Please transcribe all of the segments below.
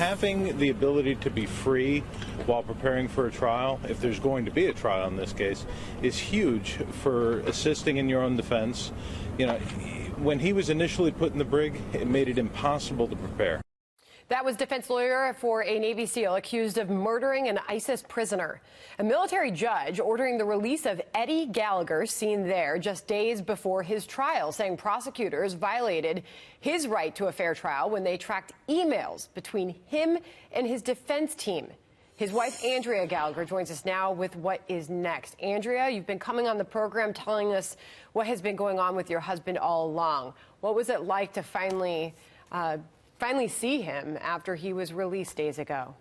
having the ability to be free while preparing for a trial, if there's going to be a trial in this case, is huge for assisting in your own defense. You know, when he was initially put in the brig, it made it impossible to prepare. That was defense lawyer for a Navy SEAL accused of murdering an ISIS prisoner. A military judge ordering the release of Eddie Gallagher, seen there just days before his trial, saying prosecutors violated his right to a fair trial when they tracked emails between him and his defense team. His wife, Andrea Gallagher, joins us now with what is next. Andrea, you've been coming on the program telling us what has been going on with your husband all along. What was it like to finally see him after he was released days ago?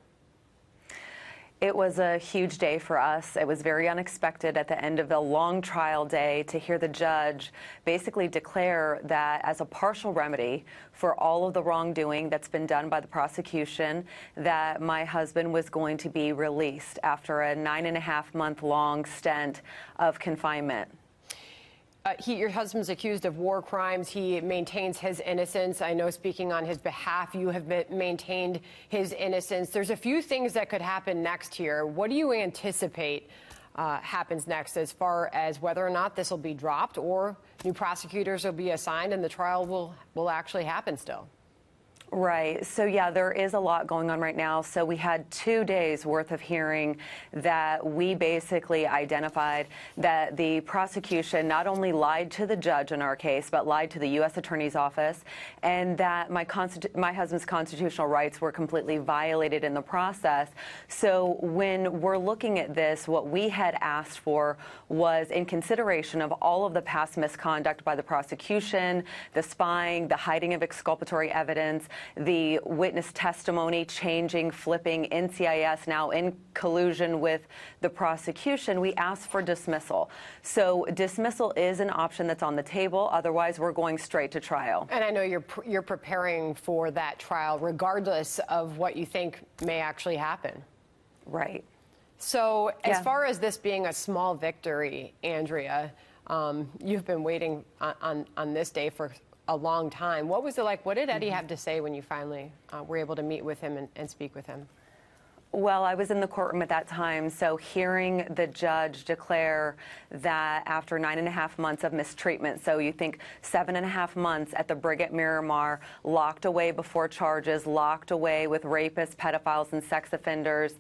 It was a huge day for us. It was very unexpected at the end of the long trial day to hear the judge basically declare that as a partial remedy for all of the wrongdoing that's been done by the prosecution, that my husband was going to be released after a 9.5-month long stint of confinement. Your husband's accused of war crimes. He maintains his innocence. I know, speaking on his behalf, you have maintained his innocence. There's a few things that could happen next here. What do you anticipate happens next, as far as whether or not this will be dropped or new prosecutors will be assigned and the trial will actually happen still? Right. So, yeah, there is a lot going on right now. So we had 2 days worth of hearing that we basically identified that the prosecution not only lied to the judge in our case, but lied to the U.S. Attorney's Office, and that my husband's constitutional rights were completely violated in the process. So when we're looking at this, what we had asked for was, in consideration of all of the past misconduct by the prosecution, the spying, the hiding of exculpatory evidence, the witness testimony changing, flipping, NCIS now in collusion with the prosecution, we asked for dismissal. So dismissal is an option that's on the table. Otherwise, we're going straight to trial. And I know you're preparing for that trial regardless of what you think may actually happen. Right. So as far as this being a small victory, Andrea, you've been waiting on this day for a long time. What was it like? What did Eddie have to say when you finally were able to meet with him and speak with him? Well, I was in the courtroom at that time, so hearing the judge declare that after 9.5 months of mistreatment, so you think 7.5 months at the brig at Miramar, locked away before charges, locked away with rapists, pedophiles, and sex offenders.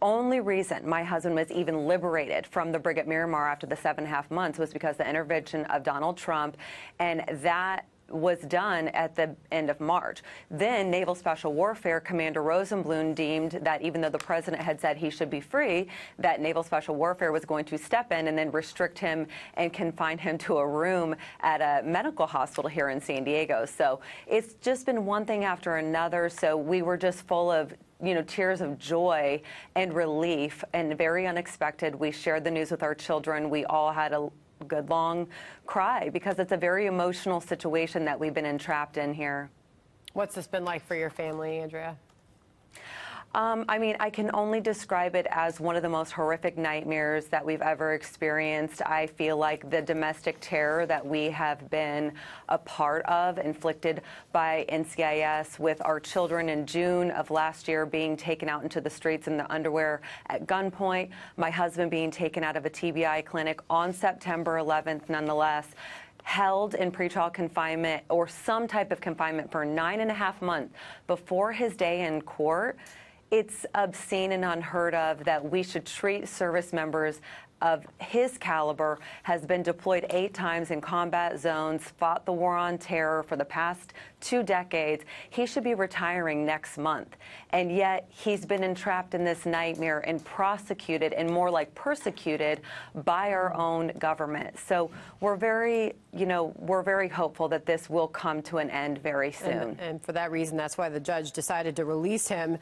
Only reason my husband was even liberated from the brig at Miramar after the 7.5 months was because the intervention of Donald Trump, and that was done at the end of March. Then Naval Special Warfare Commander Rosenblum deemed that even though the president had said he should be free, that Naval Special Warfare was going to step in and then restrict him and confine him to a room at a medical hospital here in San Diego. So it's just been one thing after another. So we were just full of tears of joy and relief, and very unexpected. We shared the news with our children. We all had a good long cry because it's a very emotional situation that we've been entrapped in here. What's this been like for your family, Andrea? I mean, I can only describe it as one of the most horrific nightmares that we've ever experienced. I feel like the domestic terror that we have been a part of, inflicted by NCIS, with our children in June of last year being taken out into the streets in the underwear at gunpoint, my husband being taken out of a TBI clinic on September 11th, nonetheless, held in pretrial confinement or some type of confinement for 9.5 months before his day in court. It's obscene and unheard of that we should treat service members of his caliber, has been deployed 8 times in combat zones, fought the war on terror for the past 2 decades. He should be retiring next month. And yet he's been entrapped in this nightmare and prosecuted, and more like persecuted, by our own government. So we're very, we're very hopeful that this will come to an end very soon. And for that reason, that's why the judge decided to release him.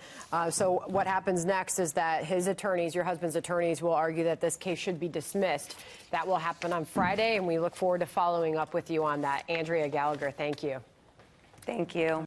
So what happens next is that his attorneys, your husband's attorneys, will argue that this case should be dismissed. That will happen on Friday, and we look forward to following up with you on that. Andrea Gallagher, thank you. Thank you.